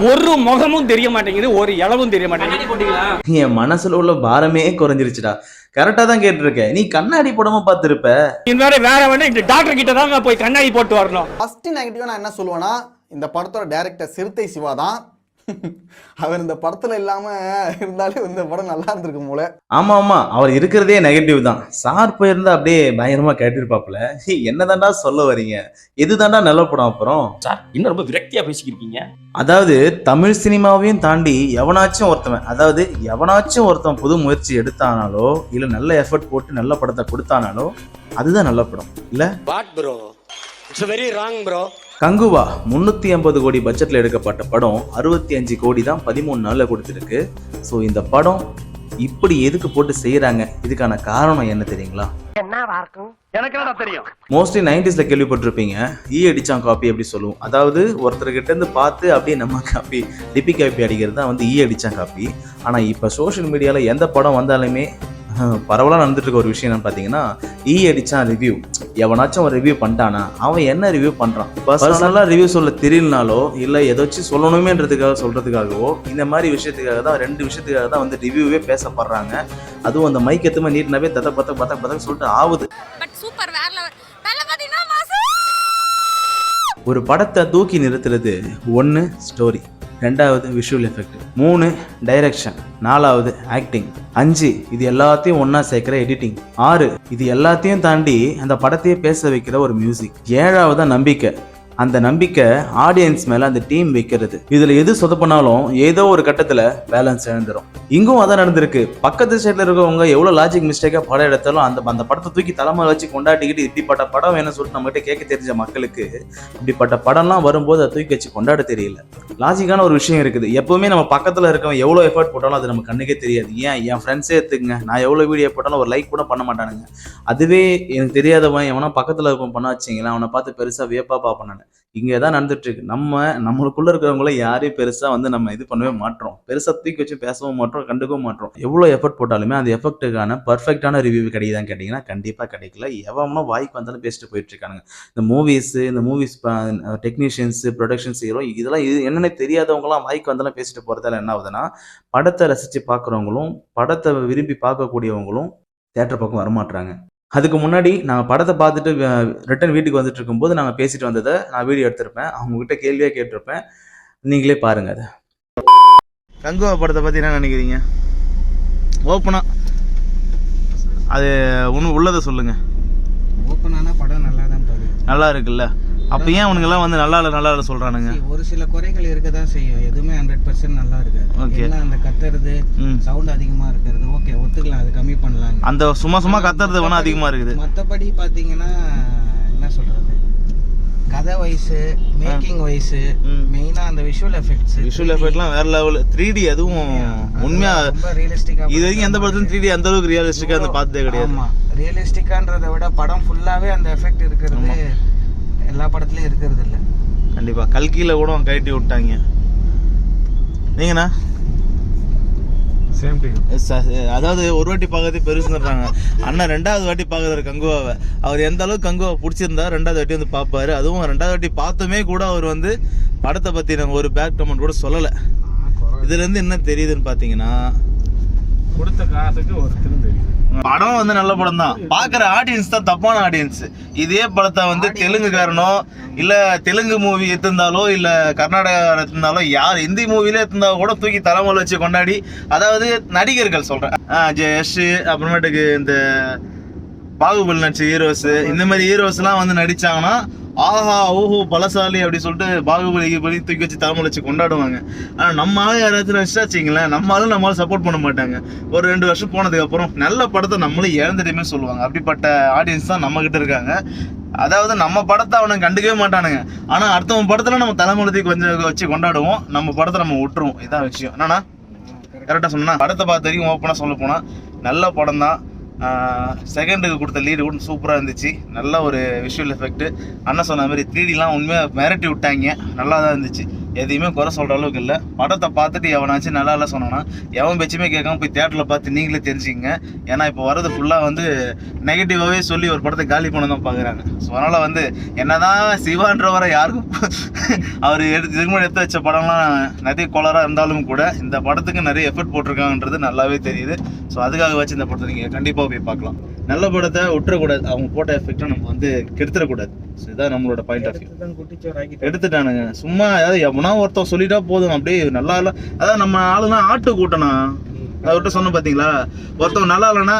ஒரு முகமும் தெரிய மாட்டேங்குது, ஒரு இளவும் தெரிய மாட்டேங்குது. என் மனசுல உள்ள பாரமே குறைஞ்சிருச்சுடா. கரெக்டா தான் கேட்டிருக்க. நீ கண்ணாடி போடாம பார்த்திருப்ப. வேற வேணா இந்த டாக்டர் கிட்ட தான் போய் கண்ணாடி போட்டு வரணும். ஃபர்ஸ்ட் நெகட்டிவா நான் என்ன சொல்லுவேன்னா, இந்த படத்தோட டைரக்டர் சிறுத்தை சிவா தான். அவர் இந்த படத்துல இல்லாம இருந்தாலே இந்த படம் நல்லா இருந்திருக்கும் போல. ஆமா ஆமா, அவர் இருக்கிறதே நெகட்டிவ் தான். சார் போயிருந்தா அப்படியே பயங்கரமா கேட்டிருப்பாப்புல. என்னதான்டா சொல்ல வரீங்க, எதுதான்டா நல்ல படம் அப்புறம் சார்? இன்னும் ரொம்ப விரக்தியா பேசிக்கிருக்கீங்க. அதாவது தமிழ் சினிமாவையும் தாண்டி எவனாச்சும் ஒருத்தன் புது முயற்சி எடுத்தானாலோ இல்ல நல்ல எஃபர்ட் போட்டு நல்ல படத்தை கொடுத்தானாலோ அதுதான் நல்ல படம் இல்ல. What bro, it's very wrong bro. Kanguva 350 கோடி பட்ஜெட்ல எடுக்கப்பட்ட படம் 65 கோடி தான் 13 நாள்ல கொடுத்துருக்கு. ஸோ இந்த படம் இப்படி எதுக்கு போட்டு செய்யறாங்க, இதுக்கான காரணம் என்ன தெரியுங்களா? எனக்கு என்ன தெரியும். மோஸ்ட்லி 90s கேள்விப்பட்டிருப்பீங்க, அடிச்சான் காப்பி அப்படி சொல்லுவோம். அதாவது ஒருத்தர்கிட்ட இருந்து பார்த்து அப்படியே நம்ம காப்பி லிபி காப்பி அடிக்கிறது தான் வந்து அடிச்சான் காப்பி. ஆனா இப்ப சோஷியல் மீடியால எந்த படம் வந்தாலுமே பரவலாக நடந்துட்டு இருக்க ஒரு விஷயம் என்னன்னு பார்த்தீங்கன்னா, அடிச்சான் ரிவ்யூ. எவனாச்சும் ஒரு ரிவ்யூ பண்ணிட்டானா அவன் என்ன ரிவ்யூ பண்றான், பர்சனலா ரிவ்யூ சொல்ல தெரியலனாலோ இல்லை ஏதாச்சும் சொல்லணுமேன்றதுக்காக சொல்றதுக்காகவோ இந்த மாதிரி விஷயத்துக்காக தான், 2 விஷயத்துக்காக தான் வந்து ரிவ்யூவே பேசப்படுறாங்க. அதுவும் அந்த மைக் எத்துமே நீட்னாவே பத்த சொல்லிட்டு ஆகுது. ஒரு படத்தை தூக்கி நிறுத்துறது 1 ஸ்டோரி, 2வது விஷுவல் எஃபெக்ட், 3 டைரக்ஷன், 4வது ஆக்டிங், 5 இது எல்லாத்தையும் ஒன்னா சேர்க்கிற எடிட்டிங், 6 இது எல்லாத்தையும் தாண்டி அந்த படத்தையே பேச வைக்கிற ஒரு மியூசிக், 7வது நம்பிக்கை. அந்த நம்பிக்கை ஆடியன்ஸ் மேல அந்த டீம் வைக்கிறது. இதுல எது சொதப்பினாலும் ஏதோ ஒரு கட்டத்துல பேலன்ஸ் இழந்துரும். இங்கும் அதான் நடந்திருக்கு. பக்கத்து சைட்ல இருக்கவங்க எவ்வளவு லாஜிக் மிஸ்டேக்கா படம் எடுத்தாலும் அந்த படத்தை தூக்கி தலைமை வச்சு கொண்டாடிக்கிட்டு இப்படிப்பட்ட படம் வேணும்னு சொல்லிட்டு நம்ம கிட்ட கேட்க தெரிஞ்ச மக்களுக்கு இப்படிப்பட்ட படம்லாம் வரும்போது அதை தூக்கி வச்சு கொண்டாட தெரியல. லாஜிக்கான ஒரு விஷயம் இருக்குது. எப்பவுமே நம்ம பக்கத்துல இருக்கவங்க எவ்வளவு எஃபர்ட் போட்டாலும் அது நம்ம கண்ணுக்கே தெரியாது. ஏன் என் ஃப்ரெண்ட்ஸே எடுத்துங்க, நான் எவ்வளவு வீடியோ போட்டாலும் ஒரு லைக் கூட பண்ண மாட்டானுங்க. அதுவே எனக்கு தெரியாதவன் எவனா பக்கத்துல இருக்கவன் பண்ண வச்சிங்களா அவனை பார்த்து பெருசா வியப்பா பார்ப்பேன். இங்கே தான் நடந்துட்டு இருக்கு. நம்மளுக்குள்ள இருக்கிறவங்கள யாரையும் பெருசா வந்து நம்ம இது பண்ணவே மாட்டோம், பெருசா தூக்கி வச்சு பேசவும் மாட்டோம், கண்டுக்கவும் மாட்டோம். எவ்வளவு எஃபர்ட் போட்டாலுமே அந்த எஃபெக்ட்டுக்கான பர்ஃபெக்டான ரிவ்யூ கிடைக்குதான்னு கேட்டீங்கன்னா கண்டிப்பா கிடைக்கல. எவனோ வாய்க்கு வந்தாலும் பேசிட்டு போயிட்டு இருக்கானுங்க. இந்த மூவிஸ் டெக்னீஷியன்ஸ், ப்ரொடக்ஷன்ஸ், ஹீரோ இதெல்லாம் என்னென்ன தெரியாதவங்களாம் வாய்க்கு வந்தாலும் பேசிட்டு போறதால என்ன ஆகுதுன்னா, படத்தை ரசிச்சு பார்க்குறவங்களும் படத்தை விரும்பி பார்க்கக்கூடியவங்களும் தியேட்டர் பக்கம் வரமாட்டாங்க. அதுக்கு முன்னாடி நாங்கள் படத்தை பார்த்துட்டு ரிட்டன் வீட்டுக்கு வந்துட்டு இருக்கும்போது நாங்கள் பேசிட்டு வந்ததை நான் வீடியோ எடுத்திருப்பேன். அவங்ககிட்ட கேள்வியாக கேட்டிருப்பேன். நீங்களே பாருங்க. அதை கங்குவா படத்தை பற்றி என்ன நினைக்கிறீங்க? ஓப்பனா அது ஒன்று உள்ளதை சொல்லுங்க. ஓப்பனான படம் நல்லா தான் பாருங்க, நல்லா இருக்குல்ல. அப்ப ஏன் அவனுங்கெல்லாம் வந்து நல்லா இல்ல சொல்றானுங்க? ஒரு சில குறைகள் இருக்கதான் செய்யும், எதுவுமே 100% நல்லா இருக்காது. ஏன்னா அந்த கத்துறது, சவுண்ட் அதிகமா இருக்கிறது ஓகே ஒத்துக்கலாம், அது கம்மி பண்ணலாம். அந்த சும்மா கத்துறது வேணா அதிகமா இருக்குது. மற்றபடி பாத்தீங்கன்னா என்ன சொல்றது, கதை வயசு, மேக்கிங் வயசு, மெயினா அந்த விஷுவல் எஃபெக்ட்லாம் வேற லெவல். 3D அதுவும் உண்மையா ரொம்ப ரியலிஸ்டிக்கா. இது வரைக்கும் எந்த படத்துலயும் 3D அந்த அளவுக்கு ரியலிஸ்டிக்கா அந்த பார்த்ததே கிடையாது. ஆமா, ரியலிஸ்டிக்கான்றதை விட படம் ஃபுல்லாவே அந்த எஃபெக்ட் இருக்கிறது எல்லா படத்துலயும் இருக்கிறது இல்ல. கண்டிப்பா கல்கில கூட கழட்டி விட்டாங்க. நீங்கண்ணா சேம் டைம். அதாவது ஒரு வாட்டி பார்க்கறதே பெருசுன்றாங்க. அண்ணா 2வது வாட்டி பார்க்கறாரு கங்குவாவை. அவர் எந்த அளவுக்கு கங்குவா பிடிச்சிருந்தா 2வது வாட்டி வந்து பார்ப்பாரு. அதுவும் 2வது வாட்டி பார்த்துமே கூட அவர் வந்து படத்தை பத்தி நாங்கள் ஒரு பேக் கமெண்ட் கூட சொல்லலை. இதுல இருந்து என்ன தெரியுதுன்னு பாத்தீங்கன்னா, கொடுத்த காசுக்கு ஒரு தெரியும். படம் வந்து நல்ல படம் தான், பாக்குற ஆடியன்ஸ் தான் தப்பான ஆடியன்ஸ். இதே படத்தை வந்து தெலுங்குக்காரனோ இல்ல தெலுங்கு மூவி எடுத்திருந்தாலோ இல்ல கர்நாடகா எடுத்திருந்தாலோ, யார் இந்தி மூவில எடுத்திருந்தாலும் கூட தூக்கி தலைமையில வச்சு கொண்டாடி, அதாவது நடிகர்கள் சொல்றேன், யஷ் அப்புறமேட்டுக்கு இந்த பாகுபலி நடிச்ச ஹீரோஸ், இந்த மாதிரி ஹீரோஸ் எல்லாம் வந்து நடிச்சாங்கன்னா ஆஹா ஓஹோ பலசாலி அப்படி சொல்லிட்டு பாகுபலி தூக்கி வச்சு தலைமையில வச்சு கொண்டாடுவாங்க. ஆனா நம்மளால யாராச்சும் நினைச்சாச்சிங்களேன், நம்மளால சப்போர்ட் பண்ண மாட்டாங்க. ஒரு 2 வருஷம் போனதுக்கு அப்புறம் நல்ல படத்தை நம்மளும் இழந்துட்டுமே சொல்லுவாங்க. அப்படிப்பட்ட ஆடியன்ஸ் தான் நம்ம கிட்ட இருக்காங்க. அதாவது நம்ம படத்தை அவனுக்கு கண்டுக்கவே மாட்டானுங்க, ஆனா அடுத்தவன் படத்துல நம்ம தலைமுறை கொஞ்சம் வச்சு கொண்டாடுவோம், நம்ம படத்தை நம்ம விட்டுருவோம். இதான் விஷயம். என்னன்னா கரெக்டா சொன்னா, படத்தை பார்த்த வரைக்கும் ஓப்பனா சொல்ல போனா நல்ல படம் தான். செகண்டுக்கு கொடுத்த லீடு கூட சூப்பராக இருந்துச்சு. நல்ல ஒரு விஷுவல் எஃபெக்ட். அண்ணன் சொன்ன மாதிரி 3Dலாம் உண்மையாக மிரட்டி விட்டாங்க, நல்லா தான் இருந்துச்சு. எதையுமே குறை சொல்கிற அளவுக்கு இல்லை. படத்தை பார்த்துட்டு எவனாச்சும் நல்லா இல்லை சொன்னான்னா எவன் பேச்சுமே கேட்காம போய் தேட்டரில் பார்த்து நீங்களே தெரிஞ்சுக்கங்க. ஏன்னா இப்போ வரது ஃபுல்லாக வந்து நெகட்டிவாகவே சொல்லி ஒரு படத்தை காலி பண்ண தான் பார்க்குறாங்க. ஸோ அதனால் வந்து என்னதான் சிவான்றவரை யாருக்கும் அவர் இதுக்கு முன்னாடி எடுத்து வச்ச படம்லாம் நிறைய கோளாறாக இருந்தாலும் கூட இந்த படத்துக்கு நிறைய எஃபர்ட் போட்டிருக்காங்கன்றது நல்லாவே தெரியுது. ஸோ அதுக்காக வச்சு இந்த படத்தை நீங்கள் கண்டிப்பாக போய் பார்க்கலாம். நல்ல படத்தை விட்டுறக்கூடாது, அவங்க போட்ட எஃபெக்டை நம்ம வந்து கெடுத்துடக்கூடாது. ஸோ இதான் நம்மளோட பாயிண்ட் ஆஃப் வியூ. எடுத்துட்டானுங்க சும்மா, அதாவது எவனா ஒருத்தன் சொல்லிட்டா போதும் அப்படியே நல்லா இல்லை. அதாவது நம்ம ஆளுனா ஆட்டு கூட்டணா அதை விட்டு சொன்ன பார்த்தீங்களா, ஒருத்தவங்க நல்லா இல்லைன்னா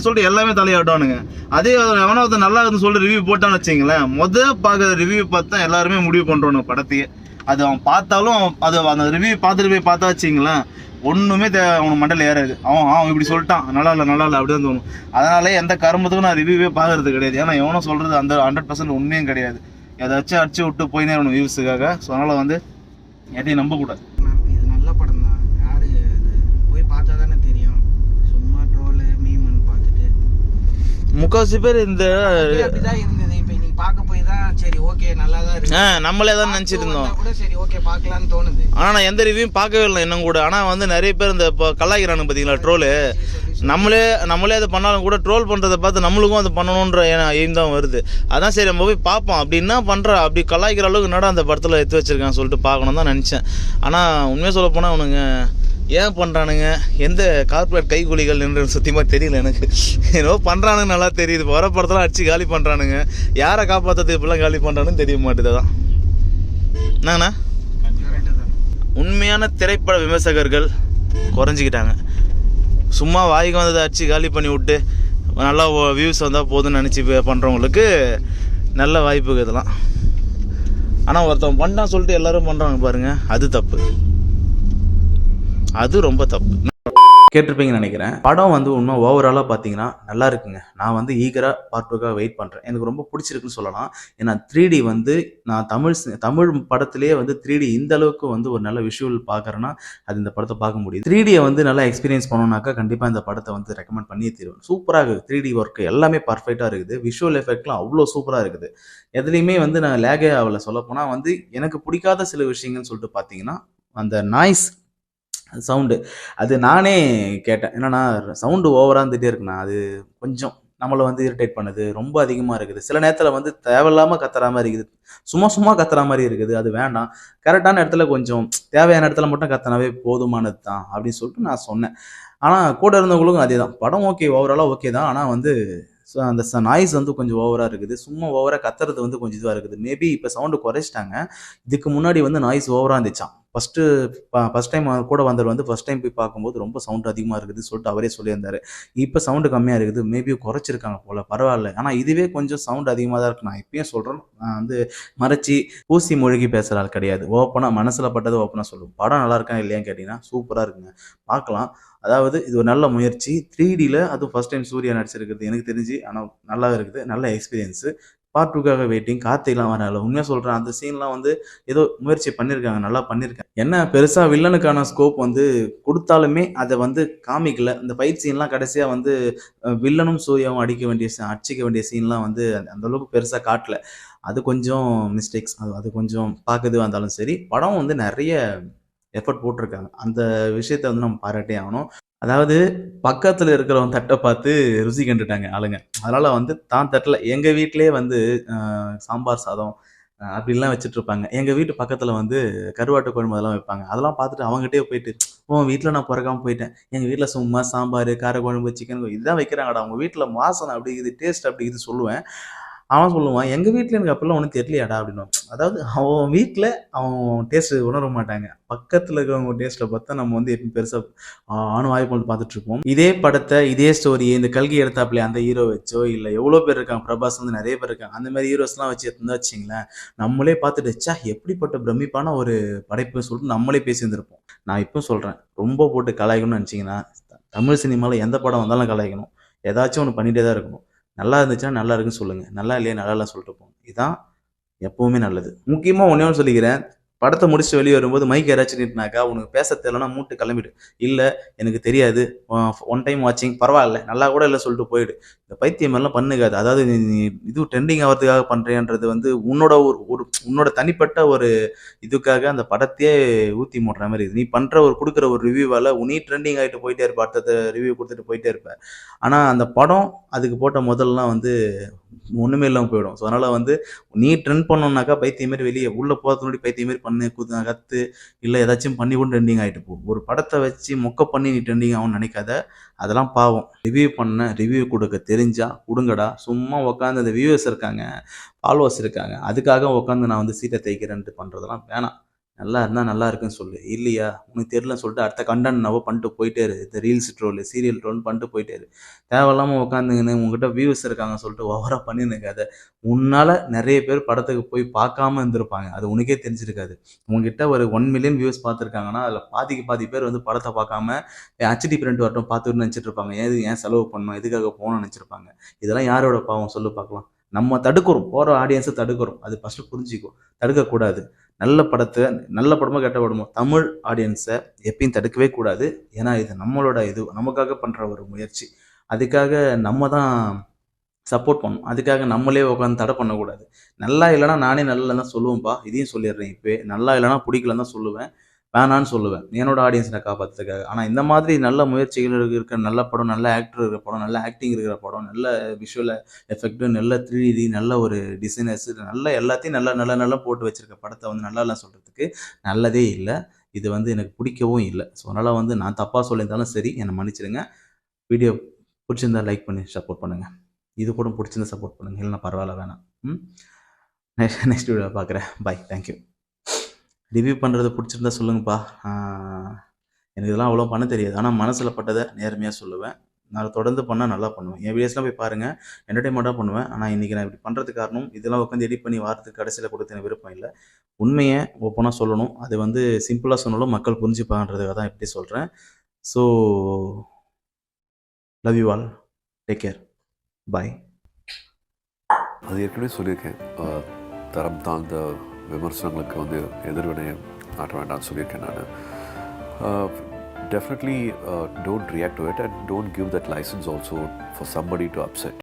சொல்லிட்டு எல்லாமே தலையாட்டுவானுங்க. அதே எவனா ஒருத்தன் நல்லா இருக்குன்னு சொல்லிட்டு ரிவ்யூ போட்டான்னு வச்சிங்களேன், பார்க்குற ரிவ்யூ பார்த்தா எல்லாருமே முடிவு பண்ணுறோம் படத்தையே. அது அவன் பார்த்தாலும் அது அந்த ரிவ்யூ பார்த்துட்டு போய் பார்த்தா வச்சிங்களேன் ஒன்றுமே அவனுக்கு மண்டல ஏறாது. அவன் இப்படி சொல்லிட்டான் நல்லா இல்லை அப்படிதான் தோணும். அதனாலே எந்த கரும்பத்துக்கும் நான் ரிவ்யூவே பார்க்கறது கிடையாது. ஏன்னா எவனும் சொல்கிறது அந்த 100% உண்மையும் கிடையாது. ஏதாச்சும் அடிச்சு விட்டு போயினே இருக்கணும் வியூஸுக்காக. ஸோ அதனால் வந்து எதையும் நம்பக்கூடாது. இது நல்ல படம் தான், யாரு போய் பார்த்தா தானே தெரியும். சும்மா ட்ரோலு மீமன் பார்த்துட்டு முக்கால்வாசி பேர் இந்த அப்படிதான் இருந்தது. இப்போ நீ பார்க்க போய் தான் சரி ஓகே நல்லா தான் இருக்கு, நம்மளே தான் நினச்சிட்டு இருந்தோம் கூட சரி ஓகே பார்க்கலான்னு தோணுது. ஆனால் நான் எந்த ரிவ்யூவும் பார்க்கவே இல்லை இன்னும் கூட. ஆனால் வந்து நிறைய பேர் இந்த இப்போ கலாய்க்கிறானு பார்த்தீங்களா ட்ரோலு, நம்மளே அதை பண்ணாலும் கூட ட்ரோல் பண்ணுறதை பார்த்து நம்மளுக்கும் அது பண்ணணுன்ற எய்ம் தான் வருது. அதான் சரி நம்ம போய் பார்ப்போம். அப்படி என்ன பண்ணுற, அப்படி கலாய்க்கிற அளவுக்கு என்னடா அந்த படத்தில் எடுத்து வச்சிருக்கான்னு சொல்லிட்டு பார்க்கணும் தான் நினச்சேன். ஆனால் உண்மையாக சொல்ல போனால் அவனுங்க ஏன் பண்ணுறானுங்க, எந்த கார்பரேட் கைக்கூலிகள் என்று சத்தியமாக தெரியல எனக்கு. ஏதோ பண்ணுறானுங்க நல்லா தெரியுது. வர படத்தெல்லாம் அடிச்சு காலி பண்ணுறானுங்க, யாரை காப்பாற்றுறதுக்கு இப்பெல்லாம் காலி பண்ணுறானுன்னு தெரிய மாட்டேது. தான் என்னங்கண்ணா உண்மையான திரைப்பட விமர்சகர்கள் குறைஞ்சிக்கிட்டாங்க. சும்மா வாய்க்கு வந்ததை அடிச்சு காலி பண்ணி விட்டு நல்லா வியூஸ் வந்தால் போதும்னு நினச்சி பண்ணுறவங்களுக்கு நல்ல வாய்ப்புக்கு இதெல்லாம். ஆனால் ஒருத்தவன் பண்ணான் சொல்லிட்டு எல்லோரும் பண்ணுறாங்க பாருங்கள், அது தப்பு, அது ரொம்ப தப்பு. கேட்டிருப்பீங்கன்னு நினைக்கிறேன். படம் வந்து இன்னும் ஓவராலாக பார்த்தீங்கன்னா நல்லா இருக்குங்க. நான் வந்து ஈகராக பார்ட் 2க்காக வெயிட் பண்ணுறேன். எனக்கு ரொம்ப பிடிச்சிருக்குன்னு சொல்லலாம். ஏன்னா 3D வந்து நான் தமிழ் படத்துலேயே வந்து 3D இந்த அளவுக்கு வந்து ஒரு நல்ல விஷுவல் பார்க்குறேன்னா அது இந்த படத்தை பார்க்க முடியுது. 3Dயை வந்து நல்லா எக்ஸ்பீரியன்ஸ் பண்ணணுன்னாக்கா கண்டிப்பாக இந்த படத்தை வந்து ரெக்கமெண்ட் பண்ணியே தருவேன். சூப்பராக இருக்குது, 3D ஒர்க்கு எல்லாமே பர்ஃபெக்டாக இருக்குது. விஷுவல் எஃபெக்ட்லாம் அவ்வளோ சூப்பராக இருக்குது. எதுலேயுமே வந்து நான் லேகே ஆகலை. சொல்லப்போனால் வந்து எனக்கு பிடிக்காத சில விஷயங்கள்னு சொல்லிட்டு பார்த்தீங்கன்னா அந்த நாய்ஸ் சவுண்டு, அது நானே கேட்டேன். என்னன்னா சவுண்டு ஓவராக இருந்துகிட்டே இருக்குண்ணா, அது கொஞ்சம் நம்மளை வந்து இரிட்டேட் பண்ணுது, ரொம்ப அதிகமாக இருக்குது. சில நேரத்தில் வந்து தேவையில்லாமல் கத்துற மாதிரி இருக்குது, சும்மா கத்துற மாதிரி இருக்குது. அது வேண்டாம், கரெக்டான இடத்துல கொஞ்சம் தேவையான இடத்துல மட்டும் கத்தினாவே போதுமானது தான் அப்படின்னு சொல்லிட்டு நான் சொன்னேன். ஆனால் கூட இருந்தவங்களுக்கும் அதே தான், படம் ஓகே ஓவராலாக ஓகே தான், ஆனால் வந்து ஸோ அந்த நாய்ஸ் வந்து கொஞ்சம் ஓவராக இருக்குது. சும்மா ஓவராக கத்துறது வந்து கொஞ்சம் இதுவாக இருக்குது. மேபி இப்போ சவுண்டு குறைச்சிட்டாங்க. இதுக்கு முன்னாடி வந்து நாய்ஸ் ஓவராக இருந்துச்சான். ஃபஸ்ட் டைம் கூட வந்தவர் வந்து ஃபஸ்ட் டைம் போய் பார்க்கும்போது ரொம்ப சவுண்டு அதிகமாக இருக்குது சொல்லிட்டு அவரே சொல்லியிருந்தார். இப்போ சவுண்டு கம்மியாக இருக்குது, மேபி குறைச்சிருக்காங்க போல், பரவாயில்ல. ஆனால் இதுவே கொஞ்சம் சவுண்டு அதிகமாக தான் இருக்குது. நான் இப்பயும் சொல்கிறேன், நான் வந்து மறைச்சி பூசி மொழிகி பேசுகிற ஆள் கிடையாது. ஓப்பனாக மனசில் பட்டது ஓப்பனாக சொல்லுவோம். படம் நல்லா இருக்கா இல்லையான்னு கேட்டிங்கன்னா சூப்பராக இருக்குங்க, பார்க்கலாம். அதாவது இது ஒரு நல்ல முயற்சி. 3Dயில் அதுவும் ஃபஸ்ட் டைம் சூர்யா நடிச்சிருக்கிறது எனக்கு தெரிஞ்சு. ஆனால் நல்லா இருக்குது, நல்ல எக்ஸ்பீரியன்ஸு. பார்ட் 2க்காக வெயிட்டிங். கார்த்திக்லாம் வரல, உண்மையாக சொல்கிறேன். அந்த சீன்லாம் வந்து ஏதோ முயற்சி பண்ணியிருக்காங்க, நல்லா பண்ணியிருக்காங்க. என்ன பெருசாக வில்லனுக்கான ஸ்கோப் வந்து கொடுத்தாலுமே அதை வந்து காமிக்கல. இந்த ஃபைட் சீன்லாம் கடைசியாக வந்து வில்லனும் சூர்யாவும் அடிச்சிக்க வேண்டிய சீன்லாம் வந்து அந்தளவுக்கு பெருசாக காட்டல. அது கொஞ்சம் மிஸ்டேக்ஸ். அது கொஞ்சம் பார்க்குது வந்தாலும் சரி. படம் வந்து நிறைய எஃபர்ட் போட்டிருக்காங்க, அந்த விஷயத்த வந்து நம்ம பாராட்டே ஆகணும். அதாவது பக்கத்தில் இருக்கிறவங்க தட்டை பார்த்து ருசி கண்டுட்டாங்க ஆளுங்க. அதனால் வந்து தான் தட்டில் எங்கள் வீட்டிலே வந்து சாம்பார் சாதம் அப்படின்லாம் வச்சுட்ருப்பாங்க. எங்கள் வீட்டு பக்கத்தில் வந்து கருவாட்டு குழம்பு அதெல்லாம் வைப்பாங்க. அதெல்லாம் பார்த்துட்டு அவங்ககிட்டே போயிட்டு, வீட்டில் நான் பிறக்காமல் போயிட்டேன், எங்கள் வீட்டில் சும்மா சாம்பார் காரக்குழம்பு சிக்கன் இதுதான் வைக்கிறாங்கடா, அவங்க வீட்டில் வாசனை அப்படி இது டேஸ்ட் அப்படி இது சொல்லுவேன். அவன் சொல்லுவான், எங்கள் வீட்டில் எனக்கு அப்பெல்லாம் ஒன்றும் தெரியலையாடா அப்படின்னு. அதாவது அவன் வீட்டில் அவன் டேஸ்ட்டு உணர மாட்டாங்க, பக்கத்தில் இருக்கிறவங்க டேஸ்ட்டை பார்த்தா நம்ம வந்து எப்பயும் பெருசாக வாய் போட்டு பார்த்துட்ருப்போம். இதே படத்தை இதே ஸ்டோரியை இந்த கல்கி எடுத்தாப்புல அந்த ஹீரோ வச்சோ, இல்லை எவ்வளோ பேர் இருக்காங்க, பிரபாஸ் வந்து நிறைய பேர் இருக்காங்க, அந்த மாதிரி ஹீரோஸ்லாம் வச்சு எடுத்துருந்தா வச்சிங்களேன், நம்மளே பார்த்துட்டு வச்சா எப்படிப்பட்ட பிரமிப்பான ஒரு படைப்புன்னு சொல்லிட்டு நம்மளே பேசியிருந்திருப்போம். நான் இப்போ சொல்கிறேன், ரொம்ப போட்டு கலாய்க்கணும்னு நினச்சிங்கன்னா தமிழ் சினிமாவில் எந்த படம் வந்தாலும் கலாய்க்கணும், ஏதாச்சும் ஒன்று பண்ணிகிட்டே தான் இருக்கணும். நல்லா இருந்துச்சுன்னா நல்லா இருக்குன்னு சொல்லுங்கள், நல்லா இல்லையா நல்லா இல்லைன்னு சொல்லிட்டு போங்க. இதுதான் எப்போவுமே நல்லது. முக்கியமாக ஒன்றே ஒன்று சொல்லிக்கிறேன், படத்தை முடிச்சுட்டு வெளியே வரும்போது மைக் யாராச்சும் நிட்டுனாக்கா உனக்கு பேச தெரியலனா மூட்டு கிளம்பிடு. இல்லை எனக்கு தெரியாது, ஒன் டைம் வாட்சிங் பரவாயில்ல, நல்லா கூட இல்லை சொல்லிட்டு போயிடு. இந்த பைத்தியம் எல்லாம் பண்ணுகாது. அதாவது நீ இது ட்ரெண்டிங் ஆகிறதுக்காக பண்ணுறேன்றது வந்து உன்னோட உன்னோட தனிப்பட்ட ஒரு இதுக்காக அந்த படத்தையே ஊற்றி மூடுற மாதிரி இது. நீ பண்ணுற கொடுக்குற ஒரு ரிவ்யூவால் நீ ட்ரெண்டிங் ஆகிட்டு போயிட்டே இருப்ப, அடுத்த ரிவ்யூ கொடுத்துட்டு போயிட்டே இருப்ப. ஆனால் அந்த படம் அதுக்கு போட்ட முதல்லாம் வந்து ஒன்றுமே இல்லாமல் போயிடும். ஸோ அதனால் வந்து நீ ட்ரெண்ட் பண்ணோன்னாக்கா பைத்தியம் மாதிரி வெளியே உள்ளே போகிறதுக்கு முன்னாடி பைத்தியம் மாதிரி பண்ணு கற்று இல்லை ஏதாச்சும் பண்ணி கூட ட்ரெண்டிங் ஆகிட்டு போ. ஒரு படத்தை வச்சு மொக்க பண்ணி நீ ட்ரெண்டிங் ஆகும்னு நினைக்காத, அதெல்லாம் பாவம். ரிவ்யூ கொடுக்க தெரிஞ்சா கொடுங்கடா. சும்மா உட்காந்து அந்த வியூவர்ஸ் இருக்காங்க, ஃபாலோவர்ஸ் இருக்காங்க, அதுக்காக உட்காந்து நான் வந்து சீட்டை தைக்கிறேன்ட்டு பண்ணுறதெல்லாம் வேணாம். நல்லா இருந்தால் நல்லா இருக்குன்னு சொல்லு, இல்லையா உனக்கு தெரியலன்னு சொல்லிட்டு அடுத்த கண்டென்ட் நவ பண்ணிட்டு போயிட்டே இரு. இந்த ரீல்ஸ் ட்ரோல் சீரியல் ட்ரோல் பண்ணிட்டு போயிட்டே இரு. தேவையில்லாமல் உட்காந்துங்கன்னு உங்ககிட்ட வியூஸ் இருக்காங்க சொல்லிட்டு ஓவராக பண்ணிருக்காது. அதை உன்னால் நிறைய பேர் படத்துக்கு போய் பார்க்காம இருந்திருப்பாங்க, அது உனக்கே தெரிஞ்சிருக்காது. உங்ககிட்ட ஒரு 1 மில்லியன் வியூஸ் பார்த்துருக்காங்கன்னா அதில் பாதி பேர் வந்து படத்தை பார்க்காம HD பிரிண்ட் வரட்டும் பார்த்துட்டு நினச்சிட்டு இருப்பாங்க. ஏன் செலவு பண்ணணும், எதுக்காக போகணும்னு நினச்சிருப்பாங்க. இதெல்லாம் யாரோட பாவம் சொல்லு பார்க்கலாம். நம்ம தடுக்கிறோம், போகிற ஆடியன்ஸை தடுக்கிறோம். அது ஃபஸ்ட்டு புரிஞ்சிக்கோ, தடுக்கக்கூடாது. நல்ல படத்தை, நல்ல படமோ கெட்ட படமோ தமிழ் ஆடியன்ஸை எப்பயும் தடுக்கவே கூடாது. ஏன்னா இது நம்மளோட இது, நமக்காக பண்ணுற ஒரு முயற்சி. அதுக்காக நம்ம தான் சப்போர்ட் பண்ணணும். அதுக்காக நம்மளே உட்காந்து தடை பண்ணக்கூடாது. நல்லா இல்லைனா நானே நல்லா தான் சொல்லுவேன்ப்பா, இதையும் சொல்லிடுறேன். இப்போ நல்லா இல்லைனா பிடிக்கலன்னு தான் சொல்லுவேன், வேணான்னு சொல்லுவேன், என்னோட ஆடியன்ஸை காப்பாற்றுறதுக்காக. ஆனால் இந்த மாதிரி நல்ல முயற்சிகள் இருக்கிற நல்ல படம், நல்ல ஆக்டர் இருக்கிற படம், நல்ல ஆக்டிங் இருக்கிற படம், நல்ல விஷுவல் எஃபெக்ட்டு, நல்ல 3D, நல்ல ஒரு டிசைனர்ஸ், நல்ல எல்லாத்தையும் நல்லா போட்டு வச்சுருக்க படத்தை வந்து நல்லா சொல்கிறதுக்கு நல்லதே இல்லை. இது வந்து எனக்கு பிடிக்கவும் இல்லை. ஸோ அதனால் வந்து நான் தப்பாக சொல்லியிருந்தாலும் சரி, என்னை மன்னிச்சிடுங்க. வீடியோ பிடிச்சிருந்தா லைக் பண்ணி சப்போர்ட் பண்ணுங்கள். இது கூட பிடிச்சிருந்தா சப்போர்ட் பண்ணுங்கள், இல்லைனா பரவாயில்ல வேணாம். நெக்ஸ்ட் வீடியோ பார்க்குறேன். Bye, thank you. ரிவ்யூ பண்ணுறது பிடிச்சிருந்தா சொல்லுங்கப்பா. எனக்கு இதெல்லாம் அவ்வளோ பண்ண தெரியாது, ஆனால் மனசில் பட்டதை நேர்மையாக சொல்லுவேன். நான் தொடர்ந்து பண்ணால் நல்லா பண்ணுவேன். என் வீடியோஸ்லாம் போய் பாருங்கள், என்டர்டைன்மெண்ட்டாக பண்ணுவேன். ஆனால் இன்றைக்கி நான் இப்படி பண்ணுறதுக்கு காரணம், இதெல்லாம் உட்காந்து எடிட் பண்ணி வாரத்துக்கு கடைசியில் கொடுத்து எனக்கு விருப்பம் இல்லை. உண்மையை ஓப்பனாக சொல்லணும். அது வந்து சிம்பிளாக சொன்னாலும் மக்கள் புரிஞ்சுப்பாங்கன்றதுக்காக தான் இப்படி சொல்கிறேன். So love you all, take care, bye. அது ஏற்கனவே சொல்லியிருக்கேன், தரம் தாழ்ந்த விமர்சனங்களுக்கு வந்து எதிர்வினை ஆற்ற வேண்டாம்னு சொல்லியிருக்கேன் நான். Definitely don't react to it and don't give that license also for somebody to upset.